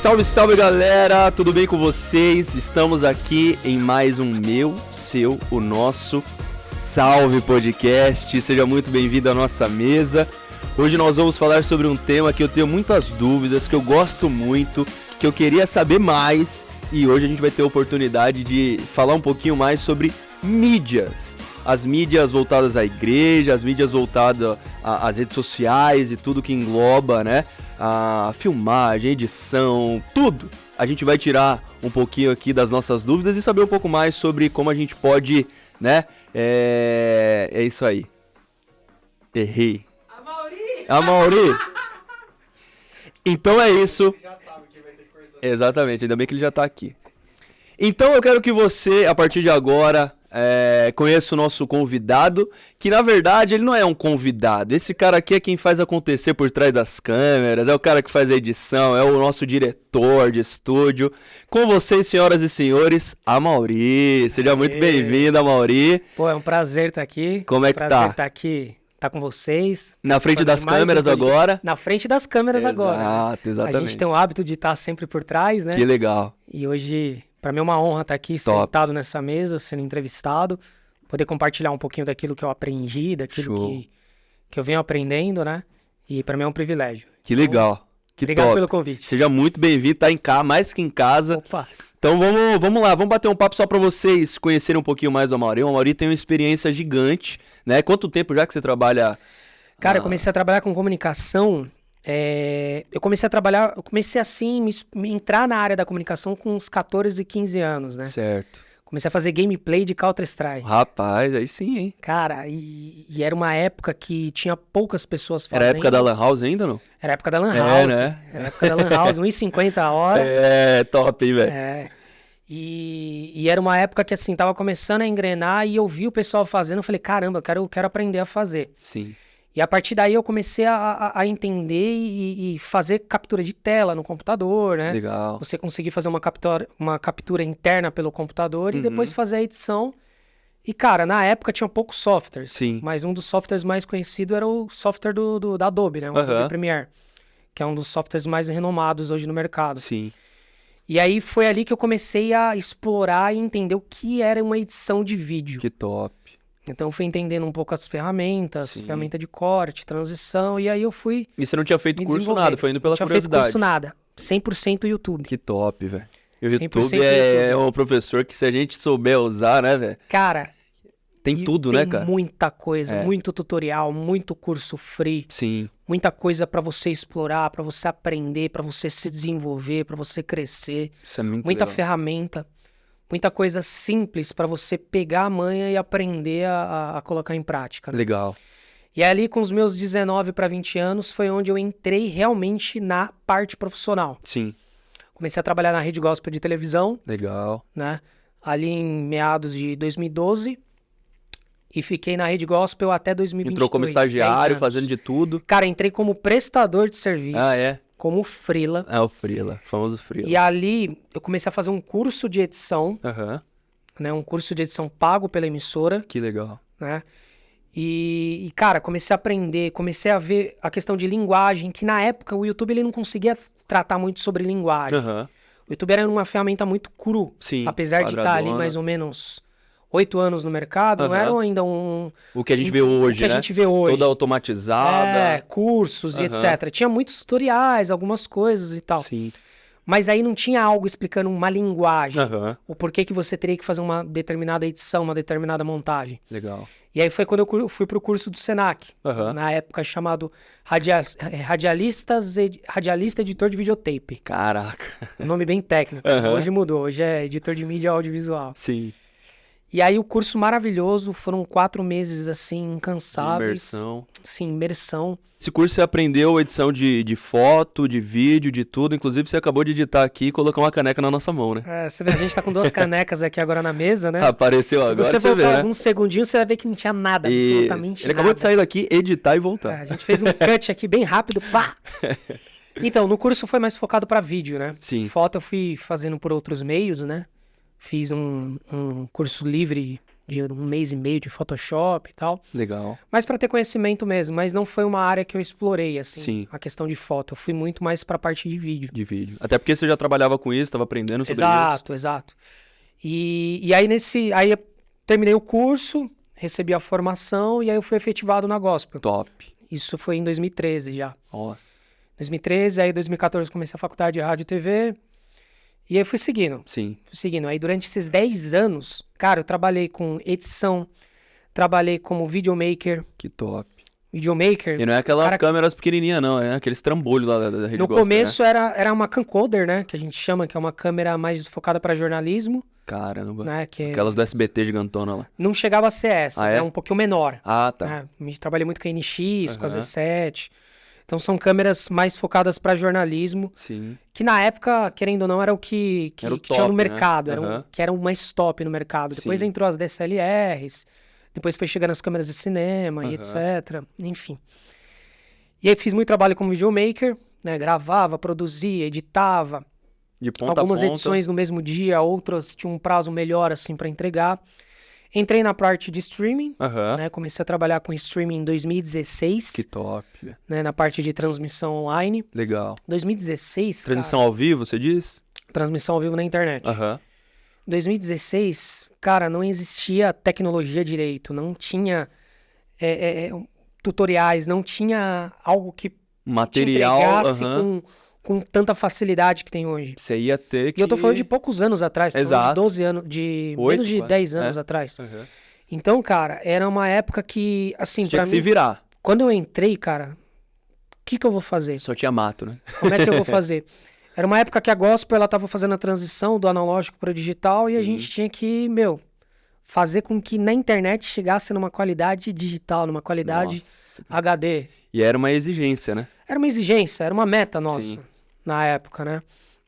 Salve, salve galera, tudo bem com vocês? Estamos aqui em mais um o nosso Salve Podcast. Seja muito bem-vindo à nossa mesa. Hoje nós vamos falar sobre um tema que eu tenho muitas dúvidas, que eu gosto muito, que eu queria saber mais. E hoje a gente vai ter a oportunidade de falar um pouquinho mais sobre mídias. As mídias voltadas à igreja, as mídias voltadas às redes sociais e tudo que engloba, né? A filmagem, edição, tudo. A gente vai tirar um pouquinho aqui das nossas dúvidas e saber um pouco mais sobre como a gente pode, né? É isso aí. Errei. A Mauri! Então é isso. Exatamente, ainda bem que ele já tá aqui. Então eu quero que você, a partir de agora, conheça o nosso convidado, que na verdade ele não é um convidado. Esse cara aqui é quem faz acontecer por trás das câmeras, é o cara que faz a edição, é o nosso diretor de estúdio. Com vocês, senhoras e senhores, Amauri. Seja muito bem-vindo, Amauri. Pô, é um prazer estar aqui. Como é que tá? Prazer estar aqui. Tá com vocês. Na frente das câmeras agora? Na frente das câmeras agora. Exato, exatamente. A gente tem o hábito de estar sempre por trás, né? Que legal. E hoje, pra mim é uma honra estar aqui sentado nessa mesa, sendo entrevistado, poder compartilhar um pouquinho daquilo que eu aprendi, daquilo que eu venho aprendendo, né? E pra mim é um privilégio. Que legal. Que obrigado top. pelo convite. Seja muito bem-vindo, tá em casa, mais que em casa. Opa. Então vamos lá, vamos bater um papo só pra vocês conhecerem um pouquinho mais do Amauri. O Amauri tem uma experiência gigante, né? Quanto tempo já que você trabalha? Cara, eu comecei a trabalhar com comunicação, eu comecei assim, me entrar na área da comunicação com uns 14, 15 anos, né? Certo. Comecei a fazer gameplay de Counter-Strike. Rapaz, aí sim, hein? Cara, e era uma época que tinha poucas pessoas fazendo. Era a época da Lan House ainda, não? Era a época da Lan House. Né? Era a época da Lan House, 1,50 a hora. Top, hein, velho? E era uma época que, assim, tava começando a engrenar e eu vi o pessoal fazendo, eu falei, caramba, eu quero aprender a fazer. Sim. E a partir daí eu comecei a entender e fazer captura de tela no computador, né? Legal. Você conseguir fazer uma captura interna pelo computador e depois fazer a edição. E, cara, na época tinha poucos softwares. Sim. Mas um dos softwares mais conhecidos era o software da Adobe, né? O Adobe Premiere. Que é um dos softwares mais renomados hoje no mercado. Sim. E aí foi ali que eu comecei a explorar e entender o que era uma edição de vídeo. Que top. Então eu fui entendendo um pouco as ferramentas, ferramenta de corte, transição, e aí eu fui. E você não tinha feito curso nada, foi indo pela curiosidade. Não tinha feito curso nada, 100% YouTube. Que top, velho. O YouTube é um professor que se a gente souber usar, né, velho? Cara, tem tudo, né, cara? Tem muita coisa, muito tutorial, muito curso free. Sim. Muita coisa pra você explorar, pra você aprender, pra você se desenvolver, pra você crescer. Isso é muito muita legal. ferramenta. Muita coisa simples para você pegar a manha e aprender a colocar em prática. Né? Legal. E ali com os meus 19 para 20 anos foi onde eu entrei realmente na parte profissional. Sim. Comecei a trabalhar na Rede Gospel de televisão. Legal. Né? Ali em meados de 2012. E fiquei na Rede Gospel até 2022. Entrou como estagiário, fazendo de tudo. Cara, entrei como prestador de serviço. Ah, é? Como freela. O freela, famoso freela. E ali eu comecei a fazer um curso de edição, né, um curso de edição pago pela emissora. Que legal. Né? E, cara, comecei a aprender, comecei a ver a questão de linguagem, que na época o YouTube ele não conseguia tratar muito sobre linguagem. O YouTube era uma ferramenta muito cru. Sim, apesar de estar ali mais ou menos 8 anos no mercado, não era ainda um... O que a gente vê hoje, o que a gente vê hoje. Toda automatizada. Cursos e etc. Tinha muitos tutoriais, algumas coisas e tal. Sim. Mas aí não tinha algo explicando uma linguagem. O porquê que você teria que fazer uma determinada edição, uma determinada montagem. Legal. E aí foi quando eu fui pro curso do Senac. Na época chamado Radialista Editor de Videotape. Caraca. Um nome bem técnico. Hoje mudou. Hoje é editor de mídia audiovisual. Sim. E aí o curso maravilhoso, foram 4 meses assim, incansáveis. Imersão. Sim, imersão. Esse curso você aprendeu edição de foto, de vídeo, de tudo. Inclusive você acabou de editar aqui e colocar uma caneca na nossa mão, né? Você vê, a gente tá com 2 canecas aqui agora na mesa, né? Apareceu agora, se você voltar vê, né? alguns segundinhos, você vai ver que não tinha nada, absolutamente Ele acabou de sair daqui, editar e voltar. A gente fez um cut aqui bem rápido, pá! Então, no curso foi mais focado pra vídeo, né? Sim. Foto eu fui fazendo por outros meios, né? Fiz um curso livre de 1 mês e meio de Photoshop e tal. Legal. Mas para ter conhecimento mesmo, mas não foi uma área que eu explorei, assim, Sim. a questão de foto. Eu fui muito mais pra parte de vídeo. De vídeo. Até porque você já trabalhava com isso, estava aprendendo sobre isso. Exato. E aí aí eu terminei o curso, recebi a formação e aí eu fui efetivado na Gospel. Top. Isso foi em 2013 já. Nossa. 2013, aí em 2014 comecei a faculdade de rádio e TV. E aí fui seguindo. Sim. Fui seguindo. Aí durante esses 10 anos, cara, eu trabalhei com edição, trabalhei como videomaker. Que top. Videomaker. E não é aquelas câmeras pequenininhas, não. É aqueles trambolhos lá da rede No Gospel, começo né? era uma camcorder, né? Que a gente chama, que é uma câmera mais focada para jornalismo. Caramba. Né, aquelas do SBT gigantona lá. Não chegava a ser essas, é um pouquinho menor. Ah, tá. Trabalhei muito com a NX, com a Z7. Então são câmeras mais focadas para jornalismo. Sim. Que na época, querendo ou não, era o que era o top, tinha no mercado. Né? Que era o mais top no mercado. Depois entrou as DSLRs. Depois foi chegando as câmeras de cinema e etc. Enfim. E aí fiz muito trabalho como videomaker. Né? Gravava, produzia, editava. De ponta Algumas a ponta. edições no mesmo dia, outras tinham um prazo melhor assim para entregar. Entrei na parte de streaming, né? Comecei a trabalhar com streaming em 2016. Que top. Né? Na parte de transmissão online. Legal. 2016, transmissão ao vivo, você diz? Transmissão ao vivo na internet. 2016, cara, não existia tecnologia direito, não tinha tutoriais, não tinha algo que material te entregasse com tanta facilidade que tem hoje. Você ia ter que... E eu tô falando de poucos anos atrás, tô falando de 12 anos, menos de 10 anos atrás. Então, cara, era uma época que, assim, pra mim... Tinha que se virar. Quando eu entrei, cara, o que eu vou fazer? Só tinha mato, né? Como é que eu vou fazer? Era uma época que a Gospel, ela tava fazendo a transição do analógico para o digital. Sim. E a gente tinha que, fazer com que na internet chegasse numa qualidade digital, numa qualidade HD. E era uma exigência, né? Era uma exigência, era uma meta nossa na época, né?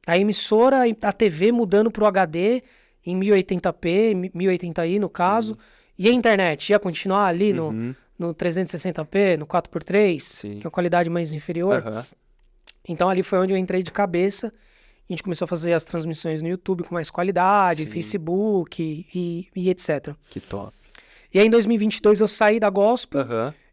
A emissora, a TV mudando pro HD em 1080p, 1080i no caso. Sim. E a internet ia continuar ali no 360p, no 4x3, que é uma qualidade mais inferior. Então ali foi onde eu entrei de cabeça. A gente começou a fazer as transmissões no YouTube com mais qualidade, Facebook e etc. Que top. E aí em 2022 eu saí da Gospel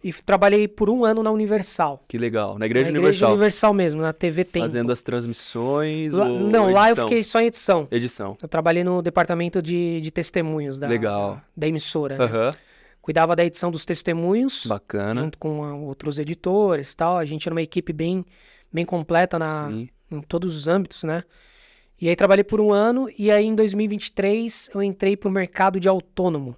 e trabalhei por 1 ano na Universal. Que legal, na Igreja Universal. Na Igreja Universal mesmo, na TV Tempo. Fazendo as transmissões Não, lá eu fiquei só em edição. Edição. Eu trabalhei no departamento de testemunhos da emissora. Né? Cuidava da edição dos testemunhos. Bacana. Junto com outros editores e tal. A gente era uma equipe bem completa em todos os âmbitos, né? E aí trabalhei por 1 ano e aí em 2023 eu entrei pro mercado de autônomo.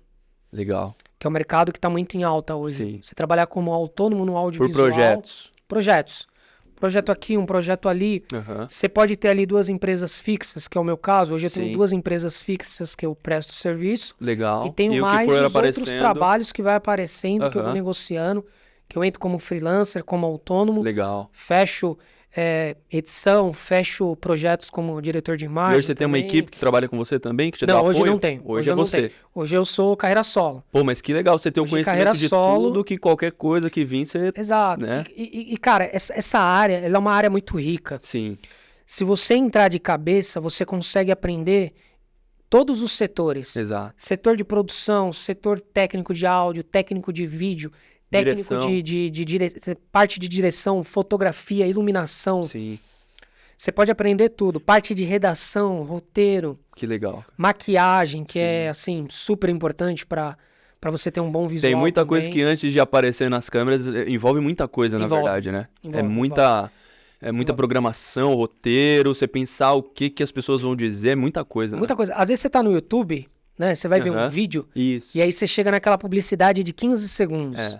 Legal. Que é um mercado que tá muito em alta hoje. Sim. Você trabalhar como autônomo no audiovisual. Por projetos. Projetos. Projeto aqui, um projeto ali. Você pode ter ali 2 empresas fixas, que é o meu caso. Hoje eu tenho 2 empresas fixas que eu presto serviço. Legal. E tenho mais os outros trabalhos que vai aparecendo, que eu vou negociando. Que eu entro como freelancer, como autônomo. Legal. Fecho edição, fecho projetos como diretor de imagem. E hoje você tem uma equipe que trabalha com você também, que te dá apoio? Não, hoje não tenho. Hoje é você. Hoje eu sou carreira solo. Pô, mas que legal você ter o conhecimento de tudo, que qualquer coisa que vir você... Exato. Né? E cara, essa área, ela é uma área muito rica. Sim. Se você entrar de cabeça, você consegue aprender todos os setores. Exato. Setor de produção, setor técnico de áudio, técnico de vídeo, técnico de parte de direção, fotografia, iluminação. Sim. Você pode aprender tudo. Parte de redação, roteiro. Que legal. Maquiagem, que é, assim, super importante para você ter um bom visual. Tem muita também. coisa que antes de aparecer nas câmeras envolve muita coisa, na verdade, né? É muita programação, roteiro, você pensar o que as pessoas vão dizer, muita coisa. Muita coisa. Às vezes você tá no YouTube, né? Você vai ver um vídeo. Isso. E aí você chega naquela publicidade de 15 segundos.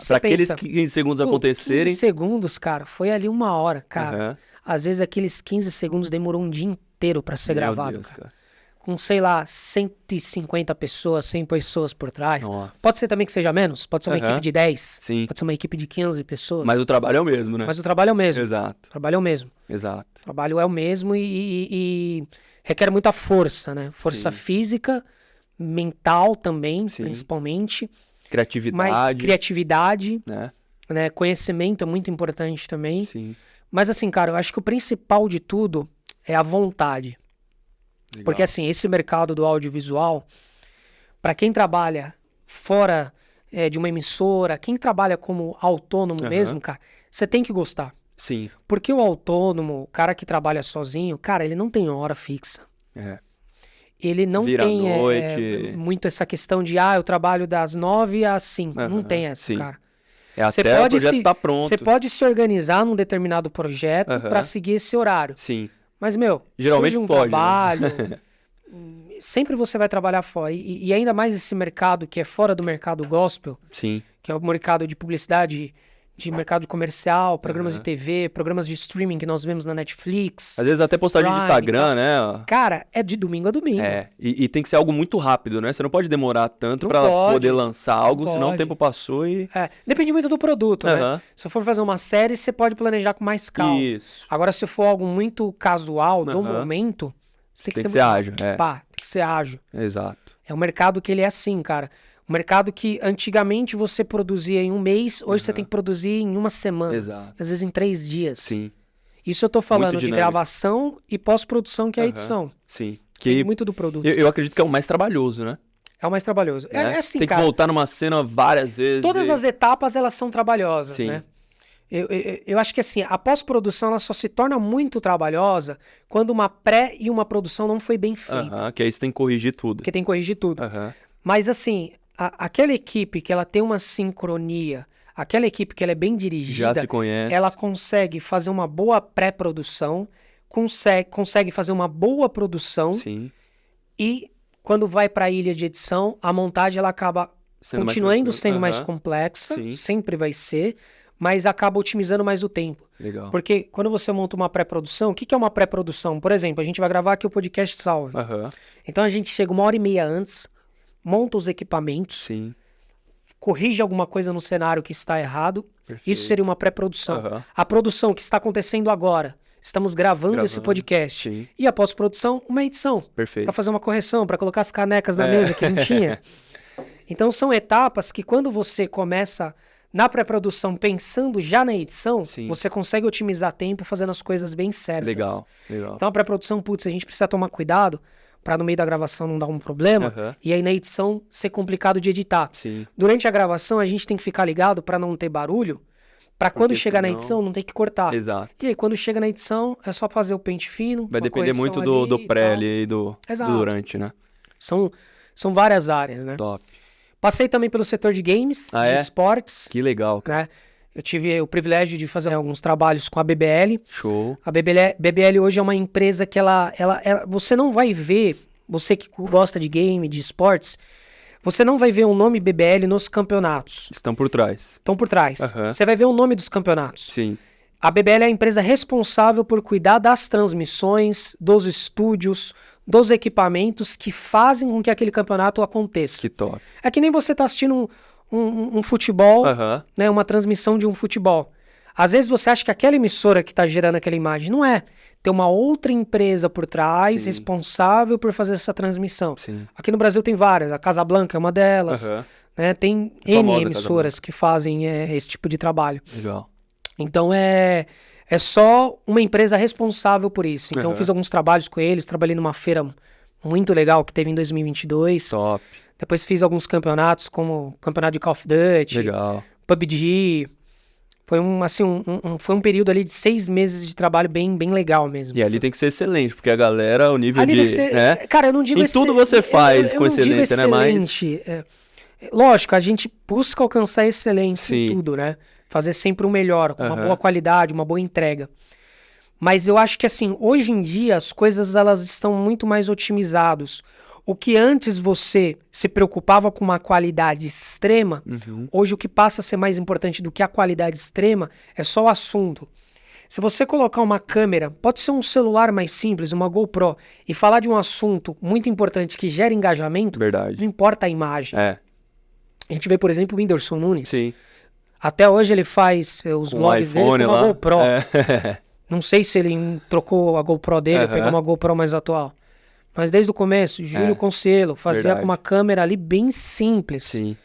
Pra aqueles 15 segundos acontecerem... 15 segundos, cara, foi ali 1 hora, cara. Às vezes aqueles 15 segundos demorou um dia inteiro pra ser gravado, Deus, cara. Com, sei lá, 150 pessoas, 100 pessoas por trás. Nossa. Pode ser também que seja menos, pode ser uma equipe de 10. Sim. Pode ser uma equipe de 15 pessoas. Mas o trabalho é o mesmo, né? Mas o trabalho é o mesmo. Exato. O trabalho é o mesmo. Exato. O trabalho é o mesmo e requer muita força, né? Força física, mental também, principalmente. Criatividade. Mas criatividade, né? Conhecimento é muito importante também. Sim. Mas assim, cara, eu acho que o principal de tudo é a vontade. Legal. Porque assim, esse mercado do audiovisual, Para quem trabalha fora de uma emissora, quem trabalha como autônomo mesmo, cara, você tem que gostar. Sim. Porque o autônomo, o cara que trabalha sozinho, cara, ele não tem hora fixa. Ele não Vira tem à noite. muito essa questão de, eu trabalho das 9 às 5. Não tem essa, sim. cara. Até o projeto tá pronto. Você pode se organizar num determinado projeto para seguir esse horário. Sim. Mas, meu, geralmente surge um foge, trabalho, sempre você vai trabalhar fora. E ainda mais esse mercado que é fora do mercado gospel, Sim. que é o mercado de publicidade, de mercado comercial, programas de TV, programas de streaming que nós vemos na Netflix. Às vezes até postagem de Instagram, né? Cara, é de domingo a domingo. E tem que ser algo muito rápido, né? Você não pode demorar tanto pra poder lançar algo, senão o tempo passou e... Depende muito do produto, né? Se for fazer uma série, você pode planejar com mais calma. Isso. Agora, se for algo muito casual, do momento, você tem que ser ágil. Tem que ser ágil. Exato. É um mercado que ele é assim, cara. Um mercado que antigamente você produzia em um mês, hoje você tem que produzir em uma semana. Exato. Às vezes em 3 dias. Sim. Isso eu tô falando de gravação e pós-produção, que é a edição. Sim. Que muito do produto. Eu acredito que é o mais trabalhoso, né? É o mais trabalhoso. É assim, tem que voltar numa cena várias vezes. Todas as etapas, elas são trabalhosas, né? Eu acho que assim, a pós-produção ela só se torna muito trabalhosa quando uma pré e uma produção não foi bem feita. Que aí você tem que corrigir tudo. Porque tem que corrigir tudo. Mas assim, aquela equipe que ela tem uma sincronia, aquela equipe que ela é bem dirigida, já se conhece. Ela consegue fazer uma boa pré-produção, consegue fazer uma boa produção. Sim. E quando vai para a ilha de edição, a montagem ela acaba continuando sendo mais complexa, sempre vai ser, mas acaba otimizando mais o tempo. Legal. Porque quando você monta uma pré-produção, o que é uma pré-produção? Por exemplo, a gente vai gravar aqui o podcast Salve. Então a gente chega 1h30 antes, monta os equipamentos, corrige alguma coisa no cenário que está errado. Perfeito. Isso seria uma pré-produção. A produção que está acontecendo agora, estamos gravando esse podcast. E a pós-produção, uma edição. Perfeito. Para fazer uma correção, para colocar as canecas na mesa que não tinha. Então são etapas que quando você começa na pré-produção pensando já na edição, você consegue otimizar tempo fazendo as coisas bem certas. Legal. Então a pré-produção, a gente precisa tomar cuidado para no meio da gravação não dar um problema e aí na edição ser complicado de editar. Durante a gravação a gente tem que ficar ligado para não ter barulho, para quando chegar na edição não ter que cortar. Exato. E aí quando chega na edição é só fazer o pente fino. Vai depender muito do pré ali e do durante, né? São várias áreas, né? Top. Passei também pelo setor de games, de esportes. Que legal, cara. Né? Eu tive o privilégio de fazer alguns trabalhos com a BBL. Show. A BBL hoje é uma empresa que ela você não vai ver, você que gosta de game, de esportes, você não vai ver o nome BBL nos campeonatos. Estão por trás. Estão por trás. Você vai ver o nome dos campeonatos. Sim. A BBL é a empresa responsável por cuidar das transmissões, dos estúdios, dos equipamentos que fazem com que aquele campeonato aconteça. Que top. É que nem você tá assistindo um futebol, né, uma transmissão de um futebol. Às vezes você acha que aquela emissora que tá gerando aquela imagem não é. Tem uma outra empresa por trás responsável por fazer essa transmissão. Aqui no Brasil tem várias, a Casablanca é uma delas. Né, tem N emissoras que fazem esse tipo de trabalho. Legal. Então é só uma empresa responsável por isso. Então eu fiz alguns trabalhos com eles, trabalhei numa feira muito legal que teve em 2022. Top. Depois fiz alguns campeonatos, como o campeonato de Call of Duty, legal. PUBG. Foi foi um período ali de 6 meses de trabalho bem legal mesmo. E ali tem que ser excelente, porque a galera, o nível ali tem que ser, né? Cara, eu não digo em tudo você faz com excelência, né? Mas lógico, a gente busca alcançar excelência em tudo, né? Fazer sempre o melhor, com uma boa qualidade, uma boa entrega. Mas eu acho que assim, hoje em dia as coisas elas estão muito mais otimizadas. O que antes você se preocupava com uma qualidade extrema, hoje o que passa a ser mais importante do que a qualidade extrema é só o assunto. Se você colocar uma câmera, pode ser um celular mais simples, uma GoPro, e falar de um assunto muito importante que gera engajamento, não importa a imagem. A gente vê, por exemplo, o Whindersson Nunes. Sim. Até hoje ele faz os vlogs dele com uma GoPro. Não sei se ele trocou a GoPro dele, pegou uma GoPro mais atual. Mas desde o começo, Júlio Conselho fazia com uma câmera ali bem simples. Sim.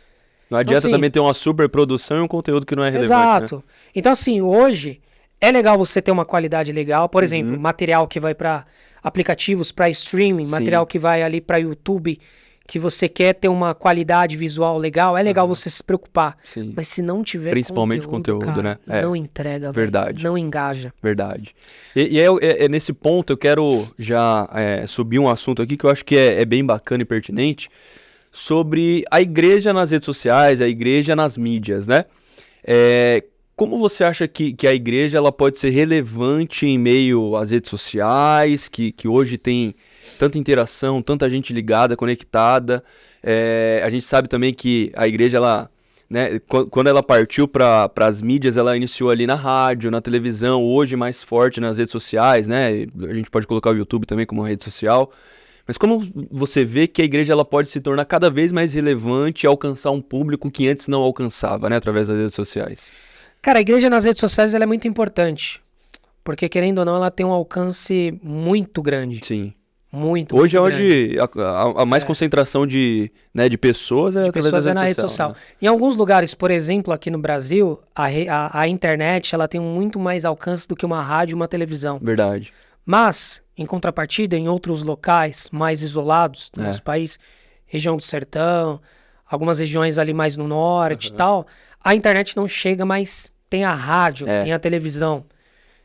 Não adianta então, assim, também ter uma super produção e um conteúdo que não é relevante. Exato. Né? Então assim, hoje é legal você ter uma qualidade legal. Por exemplo, material que vai para aplicativos, para streaming, material que vai ali para YouTube, que você quer ter uma qualidade visual legal, é legal você se preocupar. Sim. Mas se não tiver principalmente conteúdo, cara, né? não entrega, verdade. Véio, não engaja. Verdade. E nesse ponto eu quero já subir um assunto aqui que eu acho que é bem bacana e pertinente, sobre a igreja nas redes sociais, a igreja nas mídias, né? Como você acha que a igreja ela pode ser relevante em meio às redes sociais, que hoje tem tanta interação, tanta gente ligada, conectada? A gente sabe também que a igreja, ela, né, quando ela partiu para as mídias, ela iniciou ali na rádio, na televisão, hoje mais forte nas redes sociais, né? A gente pode colocar o YouTube também como uma rede social. Mas como você vê que a igreja ela pode se tornar cada vez mais relevante e alcançar um público que antes não alcançava, né, através das redes sociais? Cara, a igreja nas redes sociais ela é muito importante, porque querendo ou não, ela tem um alcance muito grande. Sim. Muito, hoje muito é onde a mais concentração de pessoas de pessoas na rede social. Né? Em alguns lugares, por exemplo, aqui no Brasil, a internet ela tem muito mais alcance do que uma rádio e uma televisão. Verdade. Mas, em contrapartida, em outros locais mais isolados do nosso país, região do sertão, algumas regiões ali mais no norte e tal, a internet não chega, mas tem a rádio, tem a televisão,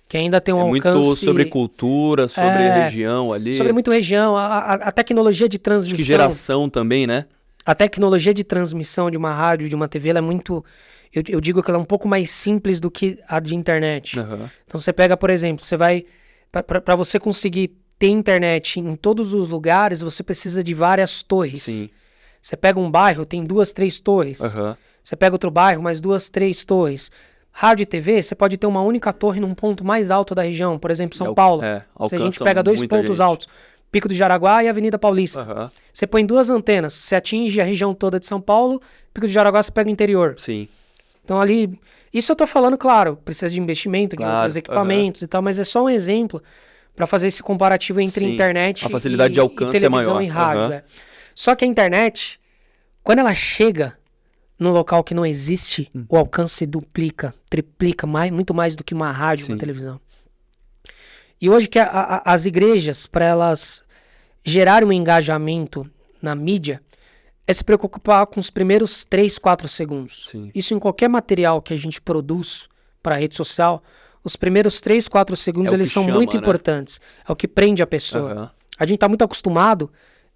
que ainda tem um alcance... muito sobre cultura, sobre região ali. Sobre muito região, a tecnologia de transmissão... Acho que geração também, né? A tecnologia de transmissão de uma rádio, de uma TV, ela é muito... Eu digo que ela é um pouco mais simples do que a de internet. Então você pega, por exemplo, você vai... Para você conseguir ter internet em todos os lugares, você precisa de várias torres. Sim. Você pega um bairro, tem 2, 3 torres. Você pega outro bairro, mais 2, 3 torres. Rádio e TV, você pode ter uma única torre num ponto mais alto da região, por exemplo, São Paulo. Se a gente pega 2 pontos altos, Pico do Jaraguá e Avenida Paulista. Você põe 2 antenas, você atinge a região toda de São Paulo, Pico do Jaraguá você pega o interior. Sim. Então ali, isso eu tô falando, claro, precisa de investimento, de outros equipamentos e tal, mas é só um exemplo para fazer esse comparativo entre internet a facilidade de alcance e televisão é maior. E rádio. Só que a internet, quando ela chega num local que não existe, o alcance duplica, triplica, muito mais do que uma rádio, uma televisão. E hoje que as igrejas, para elas gerarem um engajamento na mídia, é se preocupar com os primeiros 3, 4 segundos. Sim. Isso em qualquer material que a gente produz para a rede social, os primeiros 3, 4 segundos eles são muito importantes. É o que prende a pessoa. A gente tá muito acostumado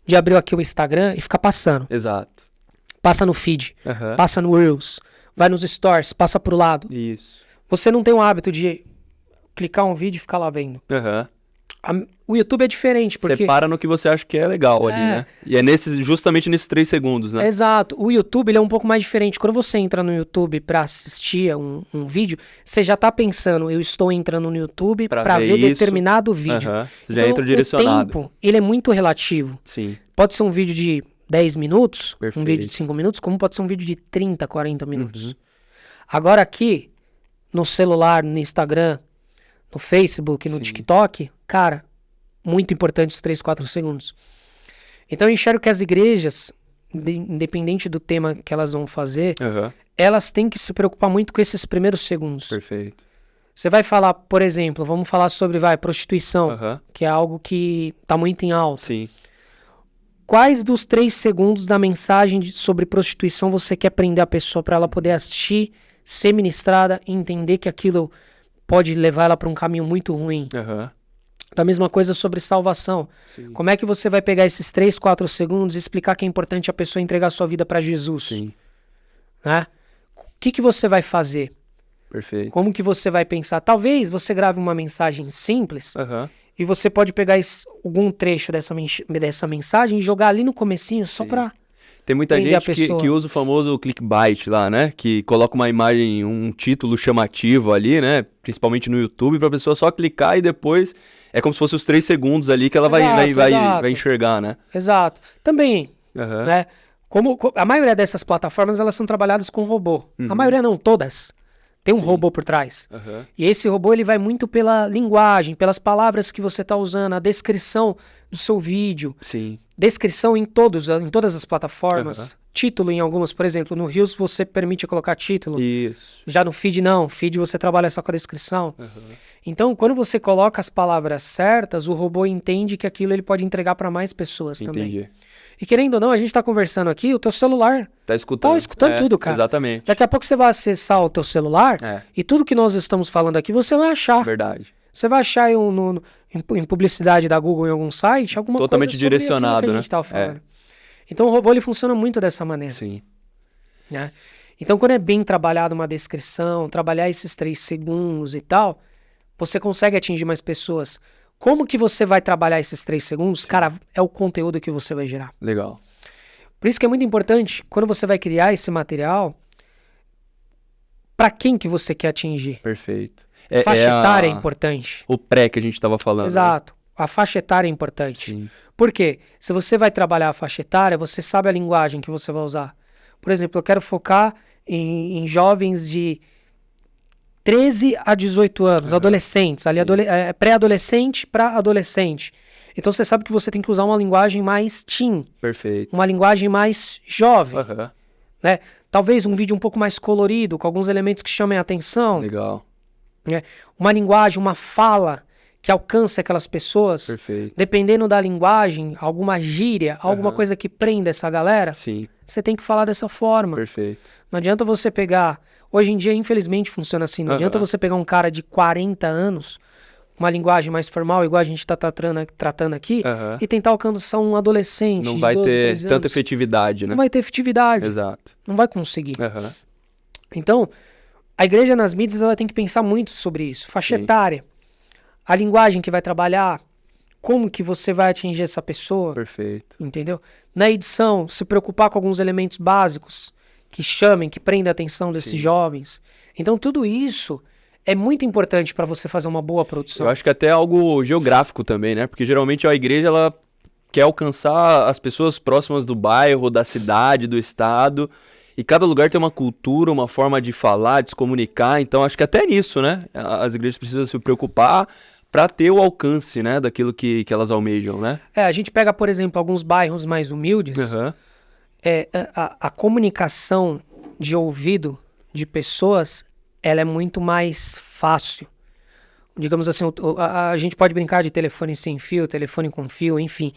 de abrir aqui o Instagram e ficar passando. Exato. Passa no feed, passa no Reels, vai nos stories, passa pro lado. Isso. Você não tem o hábito de clicar um vídeo e ficar lá vendo. O YouTube é diferente, porque... Você para no que você acha que é legal ali, né? E é justamente nesses 3 segundos, né? Exato. O YouTube ele é um pouco mais diferente. Quando você entra no YouTube pra assistir um vídeo, você já tá pensando, eu estou entrando no YouTube pra ver determinado vídeo. Você já entra direcionado. O tempo, ele é muito relativo. Sim. Pode ser um vídeo de 10 minutos, Perfeito. Um vídeo de 5 minutos, como pode ser um vídeo de 30, 40 minutos. Agora aqui, no celular, no Instagram, no Facebook, no TikTok, cara, muito importante os 3, 4 segundos. Então eu enxergo que as igrejas, independente do tema que elas vão fazer, elas têm que se preocupar muito com esses primeiros segundos. Perfeito. Você vai falar, por exemplo, vamos falar sobre prostituição, que é algo que tá muito em alta. Sim. Quais dos 3 segundos da mensagem sobre prostituição você quer prender a pessoa para ela poder assistir, ser ministrada e entender que aquilo pode levar ela para um caminho muito ruim? Da mesma coisa sobre salvação. Sim. Como é que você vai pegar esses 3, 4 segundos e explicar que é importante a pessoa entregar sua vida para Jesus? Sim. Né? O que você vai fazer? Perfeito. Como que você vai pensar? Talvez você grave uma mensagem simples e você pode pegar algum trecho dessa mensagem e jogar ali no comecinho só para... Tem muita gente que usa o famoso clickbait lá, né? Que coloca uma imagem, um título chamativo ali, né? Principalmente no YouTube, pra pessoa só clicar e depois é como se fosse os 3 segundos ali que ela vai enxergar, né? Exato. Também, né? Como a maioria dessas plataformas, elas são trabalhadas com robô. A maioria não, todas. Tem um robô por trás. E esse robô ele vai muito pela linguagem, pelas palavras que você está usando, a descrição do seu vídeo. Sim. Descrição em todas as plataformas. Título em algumas, por exemplo, no Reels você permite colocar título. Isso. Já no feed não. Feed você trabalha só com a descrição. Então, quando você coloca as palavras certas, o robô entende que aquilo ele pode entregar para mais pessoas também. E querendo ou não, a gente tá conversando aqui, o teu celular tá escutando tudo, cara. Exatamente. Daqui a pouco você vai acessar o teu celular e tudo que nós estamos falando aqui você vai achar. Verdade. Você vai achar em publicidade da Google em algum site, alguma totalmente coisa sobre direcionado, aquilo que a gente tava falando. Então o robô ele funciona muito dessa maneira. Sim. Né? Então quando é bem trabalhado uma descrição, trabalhar esses 3 segundos e tal, você consegue atingir mais pessoas. Como que você vai trabalhar esses 3 segundos? Sim. Cara, é o conteúdo que você vai gerar. Legal. Por isso que é muito importante, quando você vai criar esse material, para quem que você quer atingir? Perfeito. Faixa etária é importante. O pré que a gente estava falando. Exato. Né? A faixa etária é importante. Sim. Por quê? Se você vai trabalhar a faixa etária, você sabe a linguagem que você vai usar. Por exemplo, eu quero focar em jovens de 13 a 18 anos, adolescentes, ali pré-adolescente para adolescente. Então você sabe que você tem que usar uma linguagem mais teen. Perfeito. Uma linguagem mais jovem. Né? Talvez um vídeo um pouco mais colorido, com alguns elementos que chamem a atenção. Legal. Né? Uma linguagem, uma fala que alcance aquelas pessoas. Perfeito. Dependendo da linguagem, alguma gíria, alguma coisa que prenda essa galera. Sim. Você tem que falar dessa forma. Perfeito. Não adianta você pegar... Hoje em dia, infelizmente, funciona assim. Não adianta você pegar um cara de 40 anos, uma linguagem mais formal, igual a gente está tratando aqui, e tentar alcançar um adolescente. Não vai 12, ter 13 tanta anos. efetividade, né? Não vai ter efetividade. Exato. Não vai conseguir. Então, a igreja nas mídias ela tem que pensar muito sobre isso. Faixa etária, a linguagem que vai trabalhar, como que você vai atingir essa pessoa. Perfeito. Entendeu? Na edição, se preocupar com alguns elementos básicos que chamem, que prendem a atenção desses jovens. Então, tudo isso é muito importante para você fazer uma boa produção. Eu acho que até algo geográfico também, né? Porque geralmente a igreja ela quer alcançar as pessoas próximas do bairro, da cidade, do estado. E cada lugar tem uma cultura, uma forma de falar, de se comunicar. Então, acho que até nisso, né? As igrejas precisam se preocupar para ter o alcance, né? Daquilo que elas almejam, né? A gente pega, por exemplo, alguns bairros mais humildes. A comunicação de ouvido de pessoas, ela é muito mais fácil. Digamos assim, a gente pode brincar de telefone sem fio, telefone com fio, enfim.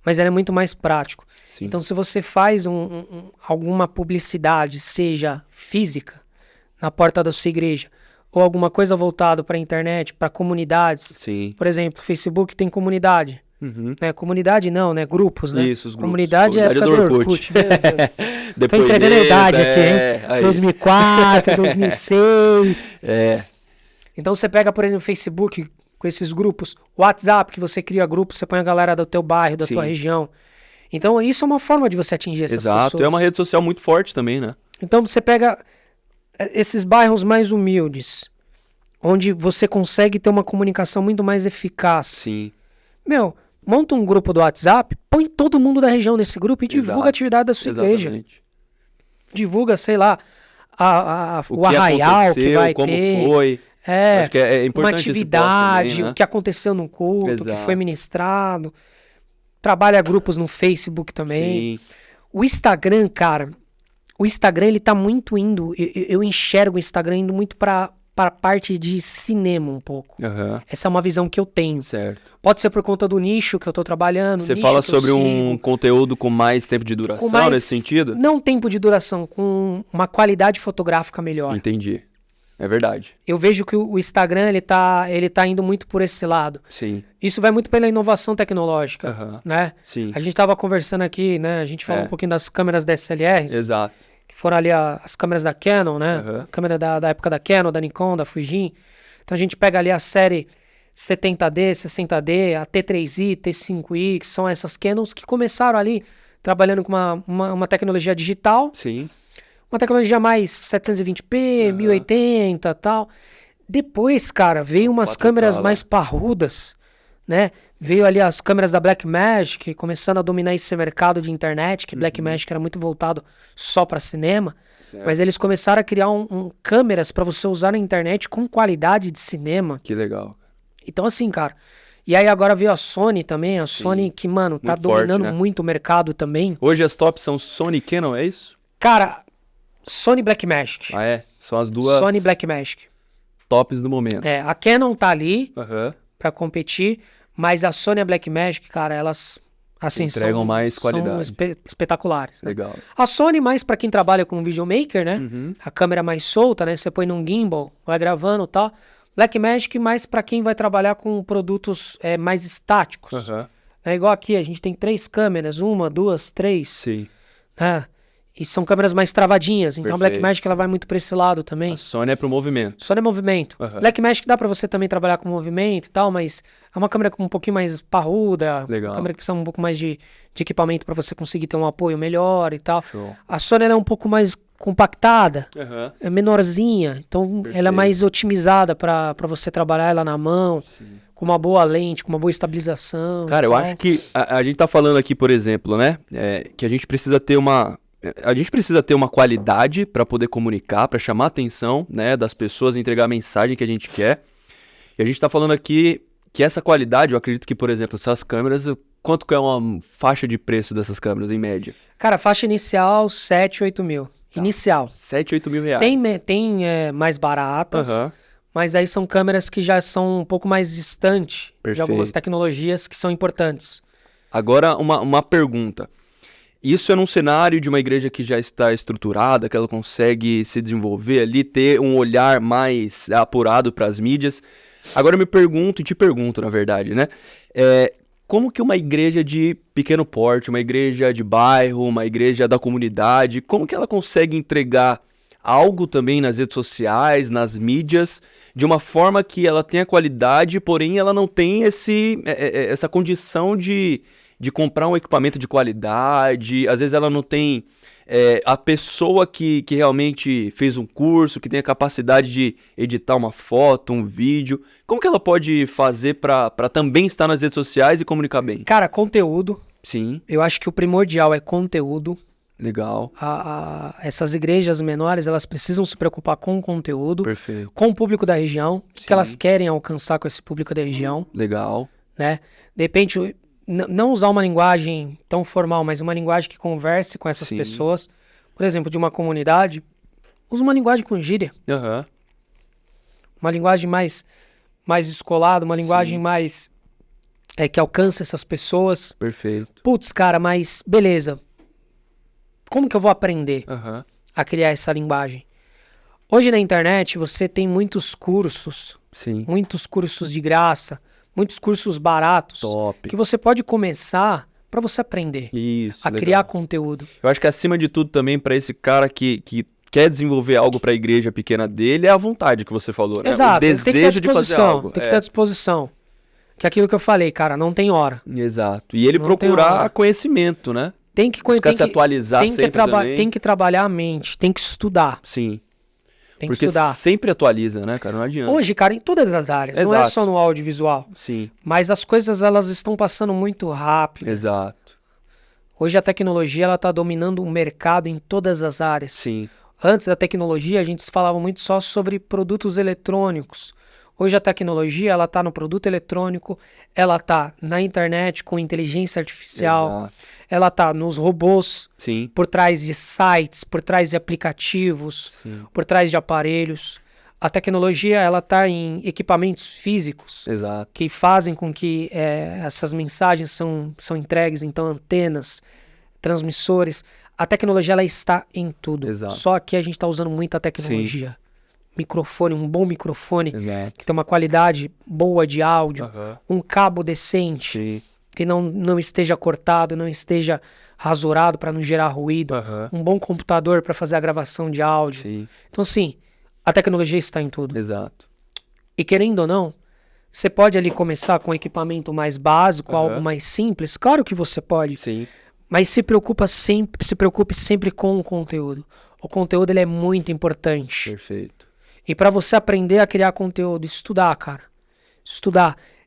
Mas ela é muito mais prático. Sim. Então, se você faz alguma publicidade, seja física, na porta da sua igreja, ou alguma coisa voltada para a internet, para comunidades. Sim. Por exemplo, Facebook tem comunidade. Né? Comunidade não, né? Grupos, né? Isso, os grupos. Comunidade é do Orkut. Meu Deus. Tô entregando a idade aqui, hein? 2004, 2006. Então você pega, por exemplo, Facebook com esses grupos, WhatsApp, que você cria grupo, você põe a galera do teu bairro, da tua região. Então isso é uma forma de você atingir essas pessoas. Exato, é uma rede social muito forte também, né? Então você pega esses bairros mais humildes, onde você consegue ter uma comunicação muito mais eficaz. Sim. Monta um grupo do WhatsApp, põe todo mundo da região nesse grupo e divulga a atividade da sua igreja. Divulga, sei lá, o arraial que vai como ter. Foi. Acho que é importante uma atividade, também, né? o que aconteceu no culto, o que foi ministrado. Trabalha grupos no Facebook também. Sim. O Instagram, cara, ele tá muito indo, eu enxergo o Instagram indo muito para a parte de cinema um pouco. Essa é uma visão que eu tenho. Certo. Pode ser por conta do nicho que eu tô trabalhando. Você fala sobre um conteúdo com mais tempo de duração nesse sentido? Não tempo de duração, com uma qualidade fotográfica melhor. Entendi. É verdade. Eu vejo que o Instagram ele tá indo muito por esse lado. Sim. Isso vai muito pela inovação tecnológica, né? Sim. A gente tava conversando aqui, né? A gente falou um pouquinho das câmeras DSLRs. Exato. Que foram ali as câmeras da Canon, né? A câmera da época da Canon, da Nikon, da Fuji. Então a gente pega ali a série 70D, 60D, a T3i, T5i, que são essas Canons que começaram ali trabalhando com uma tecnologia digital. Sim. Uma tecnologia mais 720p, 1080 e tal. Depois, cara, veio umas câmeras mais parrudas, né? Veio ali as câmeras da Blackmagic, começando a dominar esse mercado de internet, que Blackmagic era muito voltado só para cinema. Certo. Mas eles começaram a criar câmeras para você usar na internet com qualidade de cinema. Que legal. Então, assim, cara... E aí agora veio a Sony também, a Sony que, mano, tá dominando muito o mercado também. Hoje as tops são Sony e Canon, é isso? Cara... Sony Blackmagic. São as duas Sony Blackmagic. tops do momento. A Canon tá ali pra competir, mas a Sony e a Blackmagic, cara, elas Assim, entregam mais qualidade. São espetaculares. Né? Legal. A Sony mais pra quem trabalha com videomaker, né? Uhum. A câmera mais solta, né? Você põe num gimbal, vai gravando e tal. Blackmagic mais pra quem vai trabalhar com produtos mais estáticos. Uhum. É igual aqui, a gente tem 3 câmeras, 1, 2, 3. Sim. Né? E são câmeras mais travadinhas, então Perfeito. a Blackmagic ela vai muito pra esse lado também. A Sony é pro movimento. Só é movimento. Uhum. Blackmagic dá pra você também trabalhar com movimento e tal, mas é uma câmera com um pouquinho mais parruda, Legal. uma câmera que precisa um pouco mais de equipamento pra você conseguir ter um apoio melhor e tal. Show. A Sony ela é um pouco mais compactada, Uhum. é menorzinha, então ela é mais otimizada pra você trabalhar ela na mão, com uma boa lente, com uma boa estabilização. Cara, eu acho que a gente tá falando aqui, por exemplo, né, que a gente precisa ter uma qualidade para poder comunicar, para chamar a atenção, né, das pessoas, entregar a mensagem que a gente quer. E a gente tá falando aqui que essa qualidade, eu acredito que, por exemplo, essas câmeras, quanto que é uma faixa de preço dessas câmeras, em média? Cara, faixa inicial, 7, 8 mil. Tá. Inicial. 7, 8 mil reais. Tem mais baratas, mas aí são câmeras que já são um pouco mais distantes de algumas tecnologias que são importantes. Agora, uma pergunta. Isso é num cenário de uma igreja que já está estruturada, que ela consegue se desenvolver ali, ter um olhar mais apurado para as mídias. Agora eu me pergunto, e te pergunto, na verdade, né? Como que uma igreja de pequeno porte, uma igreja de bairro, uma igreja da comunidade, como que ela consegue entregar algo também nas redes sociais, nas mídias, de uma forma que ela tenha qualidade, porém ela não tem essa condição de comprar um equipamento de qualidade, às vezes ela não tem a pessoa que realmente fez um curso, que tem a capacidade de editar uma foto, um vídeo. Como que ela pode fazer para também estar nas redes sociais e comunicar bem? Cara, conteúdo. Sim. Eu acho que o primordial é conteúdo. Legal. Essas igrejas menores, elas precisam se preocupar com o conteúdo. Perfeito. Com o público da região. O que elas querem alcançar com esse público da região. Legal. Né? De repente, não usar uma linguagem tão formal, mas uma linguagem que converse com essas pessoas. Por exemplo, de uma comunidade, usa uma linguagem com gíria. Uhum. Uma linguagem mais descolada, uma linguagem mais que alcança essas pessoas. Perfeito. Putz, cara, mas beleza. Como que eu vou aprender a criar essa linguagem? Hoje na internet você tem muitos cursos. Sim. Muitos cursos de graça. Muitos cursos baratos. Top. Que você pode começar para você aprender. Isso, a criar conteúdo. Eu acho que acima de tudo também para esse cara que quer desenvolver algo para a igreja pequena dele é a vontade que você falou, né? Exato. O desejo de fazer algo. Tem que ter à disposição. Que é aquilo que eu falei, cara, não tem hora. Exato. E ele não procurar conhecimento, né? Tem que se atualizar sempre também. Tem que trabalhar a mente, tem que estudar. Sim. Tem porque que estudar. Sempre atualiza, né, cara? Não adianta. Hoje, cara, em todas as áreas. Exato. Não é só no audiovisual. Sim. Mas as coisas, elas estão passando muito rápido. Exato. Hoje a tecnologia, ela tá dominando o mercado em todas as áreas. Sim. Antes da tecnologia, a gente falava muito só sobre produtos eletrônicos. Hoje a tecnologia, ela tá no produto eletrônico, ela tá na internet com inteligência artificial, Exato. Ela tá nos robôs, Sim. por trás de sites, por trás de aplicativos, por trás de aparelhos. A tecnologia, ela tá em equipamentos físicos. Exato. Que fazem com que essas mensagens são entregues, então antenas, transmissores. A tecnologia, ela está em tudo. Exato. Só que a gente está usando muita tecnologia. Sim. Microfone, um bom microfone, Exato. Que tem uma qualidade boa de áudio, um cabo decente, Sim. Que não esteja cortado, não esteja rasurado para não gerar ruído, um bom computador para fazer a gravação de áudio. Sim. Então, assim, a tecnologia está em tudo. Exato. E querendo ou não, você pode ali começar com um equipamento mais básico, algo mais simples. Claro que você pode. Sim. Mas se preocupe sempre com o conteúdo. O conteúdo, ele é muito importante. Perfeito. E para você aprender a criar conteúdo, estudar, cara.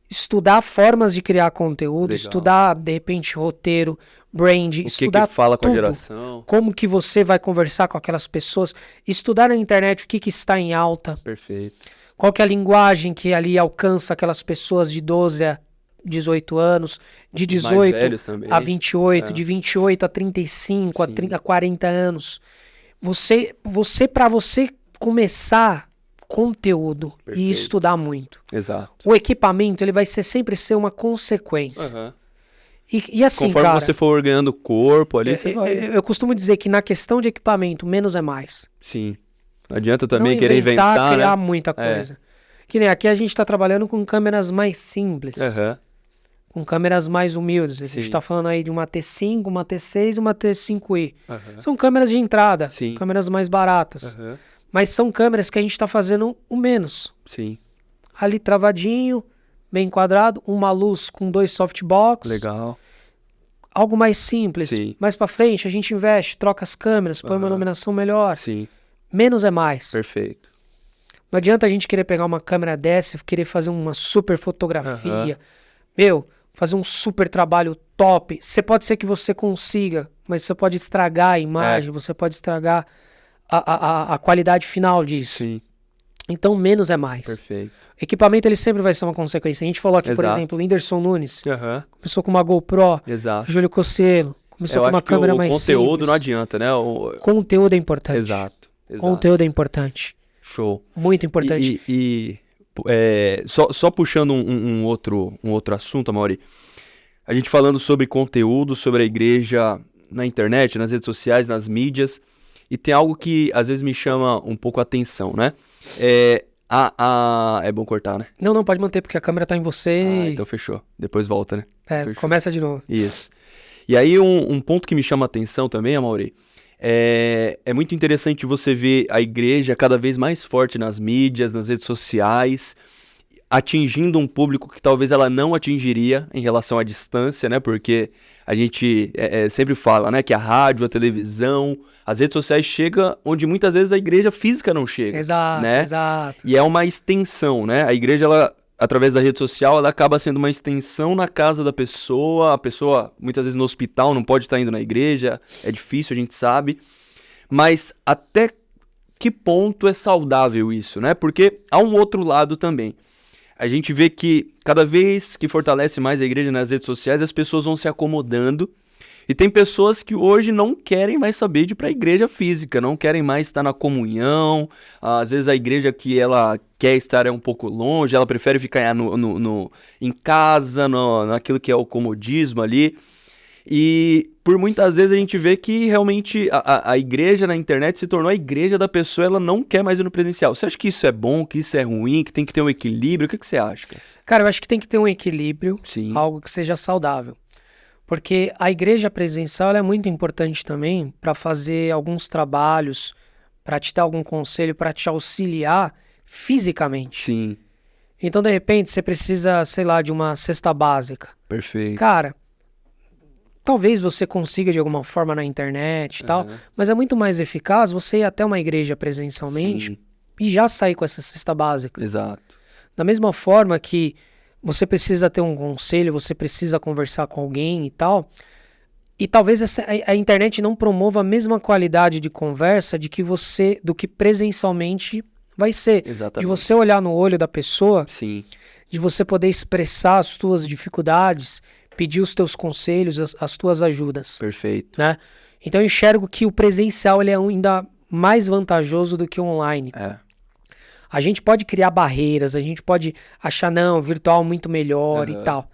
Estudar formas de criar conteúdo, estudar, de repente, roteiro, brand, estudar que fala tudo, com a geração. Como que você vai conversar com aquelas pessoas, estudar na internet o que está em alta. Perfeito. Qual que é a linguagem que ali alcança aquelas pessoas de 12 a 18 anos, de 18 a 28, de 28 a 35, a 40 anos. Para você começar conteúdo e estudar muito. Exato. O equipamento, ele vai sempre ser uma consequência. E assim, conforme cara, você for ganhando corpo ali, você vai... eu costumo dizer que na questão de equipamento, menos é mais. Sim. Não adianta também Não querer inventar, criar né? muita coisa. Que nem aqui a gente tá trabalhando com câmeras mais simples. Aham. Com câmeras mais humildes. A gente Sim. tá falando aí de uma T5, uma T6 e uma T5i. Aham. São câmeras de entrada, Sim. câmeras mais baratas. Aham. Mas são câmeras que a gente tá fazendo o menos. Sim. Ali travadinho, bem enquadrado, uma luz com 2 softbox. Legal. Algo mais simples. Sim. Mais pra frente a gente investe, troca as câmeras, põe uma Aham. iluminação melhor. Sim. Menos é mais. Perfeito. Não adianta a gente querer pegar uma câmera dessa e querer fazer uma super fotografia. Aham. Meu, fazer um super trabalho top. Pode ser que você consiga, mas você pode estragar a imagem, você pode estragar a qualidade final disso. Sim. Então, menos é mais. Perfeito. Equipamento, ele sempre vai ser uma consequência. A gente falou aqui, por Exato. exemplo, o Whindersson Nunes. Aham. Começou com uma GoPro. Exato. Júlio Cosselo. Começou Eu com uma acho que câmera o mais conteúdo simples. não adianta, né? Conteúdo é importante. Exato. Exato. Conteúdo é importante. Show. Muito importante. Só puxando um outro assunto, Amaury. A gente falando sobre conteúdo, sobre a igreja na internet, nas redes sociais, nas mídias. E tem algo que às vezes me chama um pouco a atenção, né? É bom cortar, né? Não, pode manter, porque a câmera tá em você. Então fechou. Depois volta, né? Fechou. Começa de novo. Isso. E aí um ponto que me chama a atenção também, Amaury, é muito interessante você ver a igreja cada vez mais forte nas mídias, nas redes sociais, atingindo um público que talvez ela não atingiria em relação à distância, né? Porque a gente sempre fala, né, que a rádio, a televisão, as redes sociais chegam onde muitas vezes a igreja física não chega. Exato, né? exato. E é uma extensão, né? A igreja, ela, através da rede social, ela acaba sendo uma extensão na casa da pessoa. A pessoa, muitas vezes no hospital, não pode estar indo na igreja. É difícil, a gente sabe. Mas até que ponto é saudável isso, né? Porque há um outro lado também. A gente vê que cada vez que fortalece mais a igreja nas redes sociais, as pessoas vão se acomodando. E tem pessoas que hoje não querem mais saber de ir para a igreja física, não querem mais estar na comunhão. Às vezes a igreja que ela quer estar é um pouco longe, ela prefere ficar em casa, naquilo que é o comodismo ali. E por muitas vezes a gente vê que realmente a igreja na internet se tornou a igreja da pessoa, ela não quer mais ir no presencial. Você acha que isso é bom, que isso é ruim, que tem que ter um equilíbrio? O que você acha, cara? Cara, eu acho que tem que ter um equilíbrio, Sim. algo que seja saudável. Porque a igreja presencial ela é muito importante também para fazer alguns trabalhos, para te dar algum conselho, para te auxiliar fisicamente. Sim. Então, de repente, você precisa, sei lá, de uma cesta básica. Perfeito. Cara, talvez você consiga de alguma forma na internet e tal, mas é muito mais eficaz você ir até uma igreja presencialmente Sim. e já sair com essa cesta básica. Exato. Da mesma forma que você precisa ter um conselho, você precisa conversar com alguém e tal, e talvez a internet não promova a mesma qualidade de conversa do que presencialmente vai ser. Exatamente. De você olhar no olho da pessoa, Sim. de você poder expressar as tuas dificuldades, pedir os teus conselhos, as tuas ajudas. Perfeito. Né? Então eu enxergo que o presencial ele é ainda mais vantajoso do que o online. A gente pode criar barreiras, a gente pode achar, não, virtual muito melhor e tal.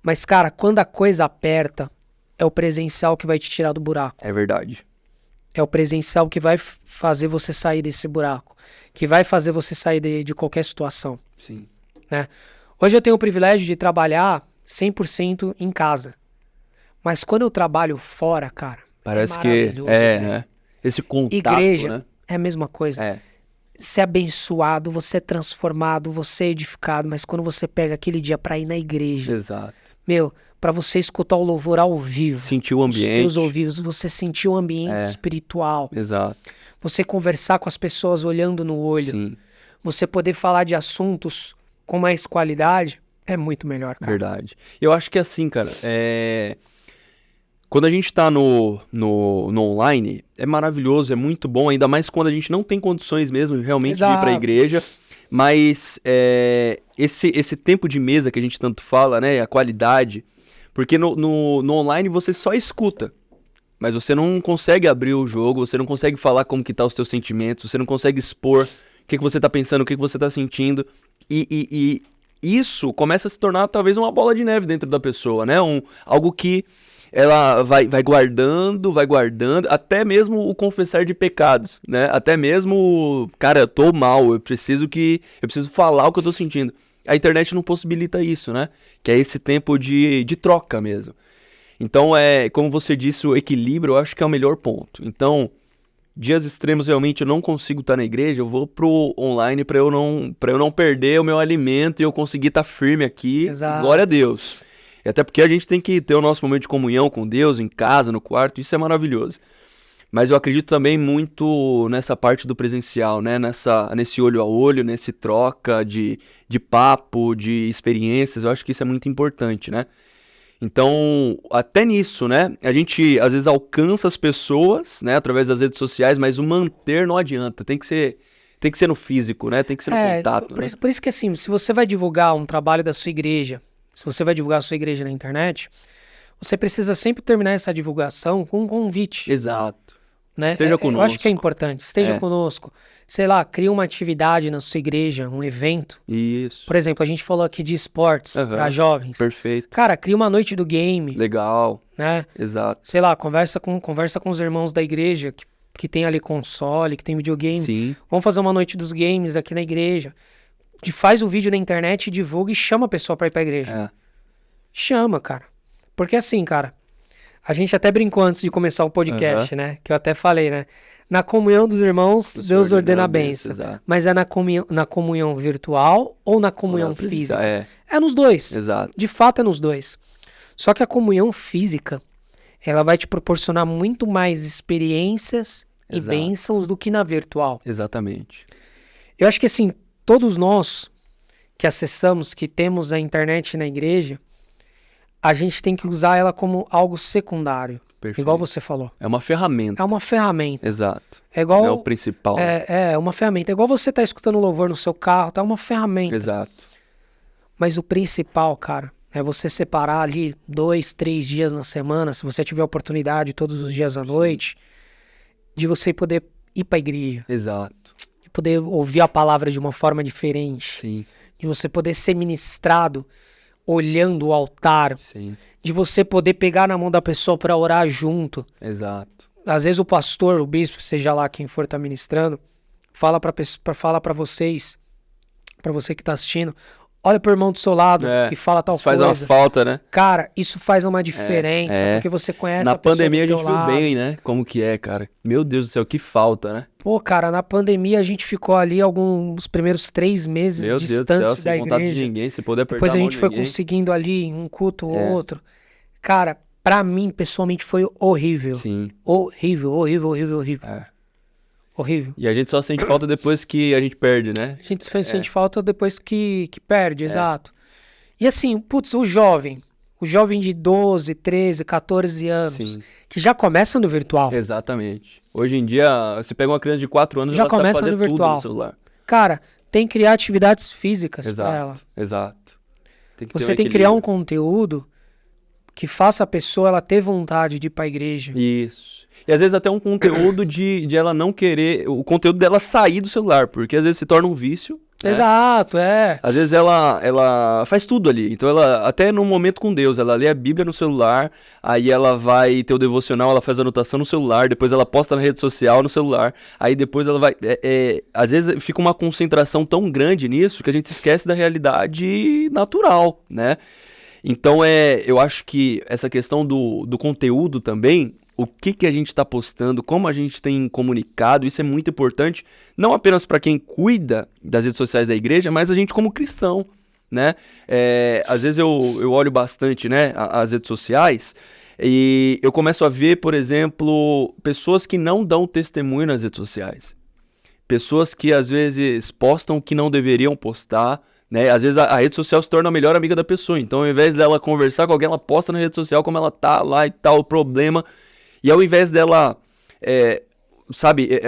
Mas, cara, quando a coisa aperta, é o presencial que vai te tirar do buraco. É verdade. É o presencial que vai fazer você sair desse buraco. Que vai fazer você sair de qualquer situação. Sim. Né? Hoje eu tenho o privilégio de trabalhar 100% em casa. Mas quando eu trabalho fora, cara, parece que maravilhoso, né? Esse contato, igreja né? é a mesma coisa. É. Você é abençoado, você é transformado, você é edificado, mas quando você pega aquele dia pra ir na igreja, Exato. meu, pra você escutar o louvor ao vivo, Sentir o ambiente. os teus ouvidos, você sentir o ambiente espiritual, Exato. você conversar com as pessoas olhando no olho, Sim. você poder falar de assuntos com mais qualidade, é muito melhor, cara. Verdade. Eu acho que assim, cara, quando a gente tá no online, é maravilhoso, é muito bom, ainda mais quando a gente não tem condições mesmo realmente de ir pra igreja. Mas esse tempo de mesa que a gente tanto fala, né, a qualidade, porque no online você só escuta, mas você não consegue abrir o jogo, você não consegue falar como que tá os seus sentimentos, você não consegue expor o que você tá pensando, o que você tá sentindo, e isso começa a se tornar talvez uma bola de neve dentro da pessoa, né? Algo que ela vai guardando, até mesmo o confessar de pecados, né? Até mesmo, cara, eu tô mal, eu preciso falar o que eu tô sentindo. A internet não possibilita isso, né? Que é esse tempo de troca mesmo. Então, como você disse, o equilíbrio eu acho que é o melhor ponto. Então, dias extremos realmente eu não consigo estar na igreja, eu vou pro online para eu não perder o meu alimento e eu conseguir estar firme aqui. Exato. Glória a Deus. E até porque a gente tem que ter o nosso momento de comunhão com Deus, em casa, no quarto, isso é maravilhoso. Mas eu acredito também muito nessa parte do presencial, né? Nesse olho a olho, nesse troca de papo, de experiências. Eu acho que isso é muito importante, né? Então, até nisso, né? A gente, às vezes, alcança as pessoas, né? Através das redes sociais, mas o manter não adianta. Tem que ser no físico, né? Tem que ser no contato. Por isso que, assim, se você vai divulgar um trabalho da sua igreja, se você vai divulgar a sua igreja na internet, você precisa sempre terminar essa divulgação com um convite. Exato. Né? Esteja conosco. Eu acho que é importante. Esteja conosco. Sei lá, cria uma atividade na sua igreja, um evento. Isso. Por exemplo, a gente falou aqui de esportes para jovens. Perfeito. Cara, cria uma noite do game. Legal. Né? Exato. Sei lá, conversa com os irmãos da igreja que tem ali console, que tem videogame. Sim. Vamos fazer uma noite dos games aqui na igreja. Faz o vídeo na internet, divulga e chama a pessoa pra ir pra igreja. Chama, cara. Porque assim, cara, a gente até brincou antes de começar o podcast, né? Que eu até falei, né? Na comunhão dos irmãos, Deus ordena a bênção. Mas é na comunhão virtual ou na comunhão física? É nos dois. Exato. De fato é nos dois. Só que a comunhão física, ela vai te proporcionar muito mais experiências e bênçãos do que na virtual. Exatamente. Eu acho que assim, todos nós que acessamos, que temos a internet na igreja, a gente tem que usar ela como algo secundário. Perfeito. Igual você falou. É uma ferramenta. É uma ferramenta. Exato. É igual, não é o principal. É uma ferramenta. É igual você tá escutando louvor no seu carro, tá uma ferramenta. Exato. Mas o principal, cara, é você separar ali 2, 3 dias na semana, se você tiver oportunidade todos os dias à noite, de você poder ir pra igreja. Exato. De poder ouvir a palavra de uma forma diferente. Sim. De você poder ser ministrado olhando o altar. Sim. De você poder pegar na mão da pessoa para orar junto. Exato. Às vezes o pastor, o bispo, seja lá quem for tá ministrando, fala para vocês, para você que tá assistindo, olha pro irmão do seu lado e fala tal coisa. Faz uma falta, né? Cara, isso faz uma diferença, porque você conhece a pessoa do teu lado. Na pandemia a gente viu bem, né? Como que é, cara. Meu Deus do céu, que falta, né? Pô, cara, na pandemia a gente ficou ali os primeiros 3 meses distante da igreja. Sem de ninguém, se puder apertar depois a mão gente foi conseguindo ali um culto ou outro. Cara, pra mim, pessoalmente, foi horrível. Sim. Horrível. Horrível. E a gente só sente falta depois que a gente perde, né? A gente sente falta depois que perde, exato. E assim, putz, o jovem de 12, 13, 14 anos, que já começa no virtual. Exatamente. Hoje em dia, você pega uma criança de 4 anos, já começa sabe fazer tudo no celular. Cara, tem que criar atividades físicas pra ela. Exato. Você tem que criar um conteúdo que faça a pessoa ela ter vontade de ir pra igreja. Isso. E às vezes até um conteúdo de ela não querer, o conteúdo dela sair do celular, porque às vezes se torna um vício. Exato, Às vezes ela faz tudo ali. Então ela, até no momento com Deus, ela lê a Bíblia no celular, aí ela vai ter o devocional, ela faz a anotação no celular, depois ela posta na rede social no celular, aí depois ela vai... às vezes fica uma concentração tão grande nisso que a gente esquece da realidade natural, né? Então eu acho que essa questão do conteúdo também, o que a gente está postando, como a gente tem comunicado, isso é muito importante, não apenas para quem cuida das redes sociais da igreja, mas a gente como cristão, né? Às vezes eu olho bastante, né, as redes sociais e eu começo a ver, por exemplo, pessoas que não dão testemunho nas redes sociais. Pessoas que às vezes postam o que não deveriam postar, né? Às vezes a rede social se torna a melhor amiga da pessoa. Então, ao invés dela conversar com alguém, ela posta na rede social como ela tá lá e tal, o problema. E ao invés dela,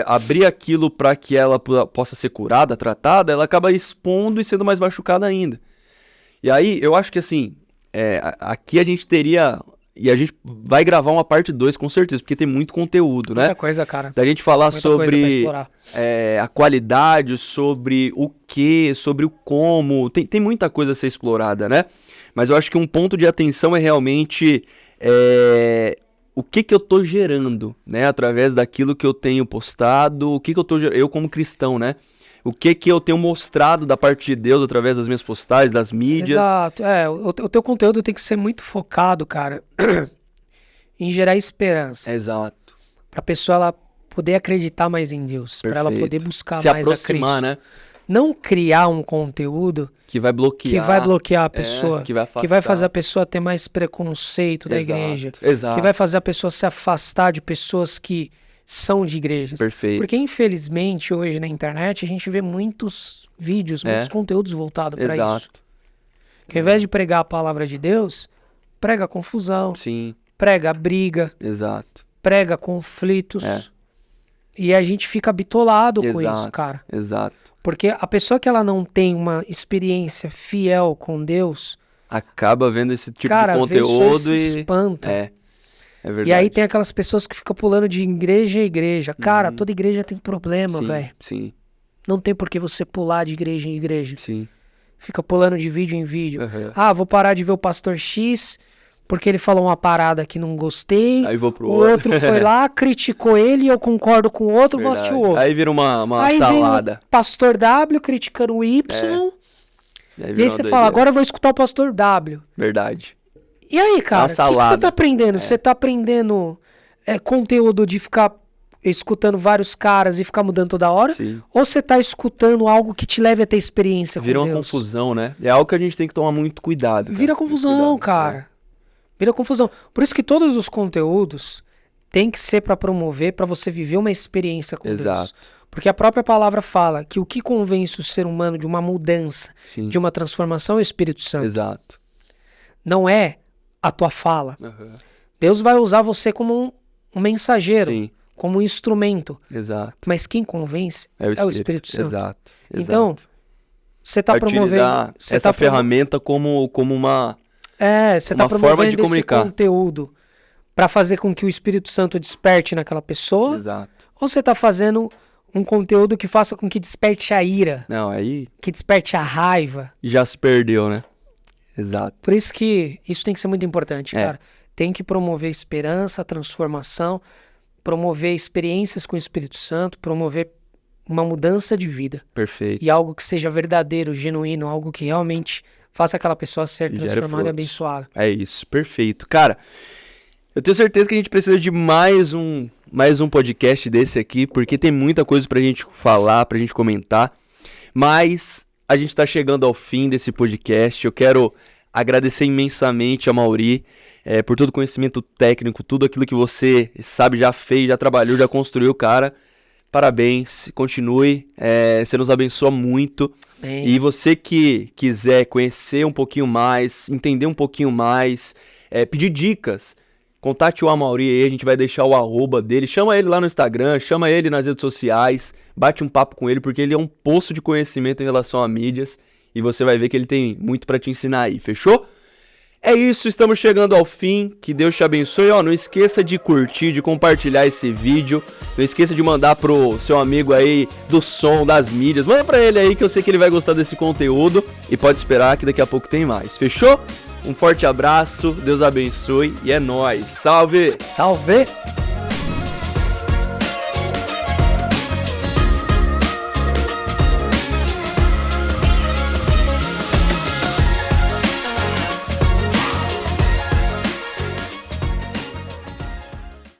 abrir aquilo para que ela possa ser curada, tratada, ela acaba expondo e sendo mais machucada ainda. E aí, eu acho que assim, aqui a gente teria E a gente vai gravar uma parte 2 com certeza, porque tem muito conteúdo, né? Muita coisa, cara. Da gente falar Muita sobre a qualidade, sobre o que, sobre o como. Tem muita coisa a ser explorada, né? Mas eu acho que um ponto de atenção é realmente o que eu tô gerando, né? Através daquilo que eu tenho postado, o que eu tô gerando, eu como cristão, né? O que eu tenho mostrado da parte de Deus através das minhas postagens, das mídias. Exato. O teu conteúdo tem que ser muito focado, cara, em gerar esperança. Exato. Pra pessoa ela poder acreditar mais em Deus. Pra ela poder buscar mais a Cristo. Né? Não criar um conteúdo que vai bloquear a pessoa. Que vai afastar. Que vai fazer a pessoa ter mais preconceito da igreja. Exato. Que vai fazer a pessoa se afastar de pessoas que são de igrejas. Perfeito. Porque, infelizmente, hoje na internet, a gente vê muitos vídeos, muitos conteúdos voltados para isso. Que ao invés de pregar a palavra de Deus, prega confusão. Sim. Prega briga. Exato. Prega conflitos. E a gente fica bitolado com isso, cara. Exato. Porque a pessoa que ela não tem uma experiência fiel com Deus... acaba vendo esse tipo de conteúdo e se espanta. É verdade. E aí tem aquelas pessoas que ficam pulando de igreja em igreja. Cara, toda igreja tem problema, velho. Sim. Não tem por que você pular de igreja em igreja. Sim. Fica pulando de vídeo em vídeo. Vou parar de ver o pastor X porque ele falou uma parada que não gostei. Aí vou pro outro. O outro foi lá, criticou ele, eu concordo com o outro, vou assistir o outro. Aí vira uma aí salada. Vem o pastor W criticando o Y. E aí você fala, agora eu vou escutar o pastor W. Verdade. E aí, cara, o que você tá aprendendo? Você tá aprendendo conteúdo de ficar escutando vários caras e ficar mudando toda hora? Sim. Ou você tá escutando algo que te leve a ter experiência com Deus? Vira uma confusão, né? É algo que a gente tem que tomar muito cuidado. Cara. Vira confusão, cara. Vira confusão. Por isso que todos os conteúdos tem que ser para promover, para você viver uma experiência com Deus. Porque a própria palavra fala que o que convence o ser humano de uma mudança, de uma transformação é o Espírito Santo. Exato. Não é a tua fala. Deus vai usar você como um mensageiro, como um instrumento. Exato. Mas quem convence é o Espírito Santo. Exato. Então, você está promovendo essa ferramenta como uma você está promovendo forma de comunicar. Esse conteúdo para fazer com que o Espírito Santo desperte naquela pessoa. Exato. Ou você está fazendo um conteúdo que faça com que desperte a ira. Não, aí que desperte a raiva. Já se perdeu, né? Exato. Por isso que isso tem que ser muito importante, cara. Tem que promover esperança, transformação, promover experiências com o Espírito Santo, promover uma mudança de vida. Perfeito. E algo que seja verdadeiro, genuíno, algo que realmente faça aquela pessoa ser transformada e abençoada. É isso, perfeito. Cara, eu tenho certeza que a gente precisa de mais um podcast desse aqui, porque tem muita coisa pra gente falar, pra gente comentar, mas a gente tá chegando ao fim desse podcast. Eu quero agradecer imensamente a Mauri por todo o conhecimento técnico, tudo aquilo que você sabe, já fez, já trabalhou, já construiu, cara. Parabéns, continue, você nos abençoa muito. Bem. E você que quiser conhecer um pouquinho mais, entender um pouquinho mais, pedir dicas, contate o Amaury aí, a gente vai deixar o arroba dele, chama ele lá no Instagram, chama ele nas redes sociais, bate um papo com ele, porque ele é um poço de conhecimento em relação a mídias, e você vai ver que ele tem muito pra te ensinar aí, fechou? É isso, estamos chegando ao fim, que Deus te abençoe. Não esqueça de curtir, de compartilhar esse vídeo, não esqueça de mandar pro seu amigo aí do som, das mídias, manda pra ele aí que eu sei que ele vai gostar desse conteúdo e pode esperar que daqui a pouco tem mais, fechou? Um forte abraço, Deus abençoe e é nóis, salve! Salve!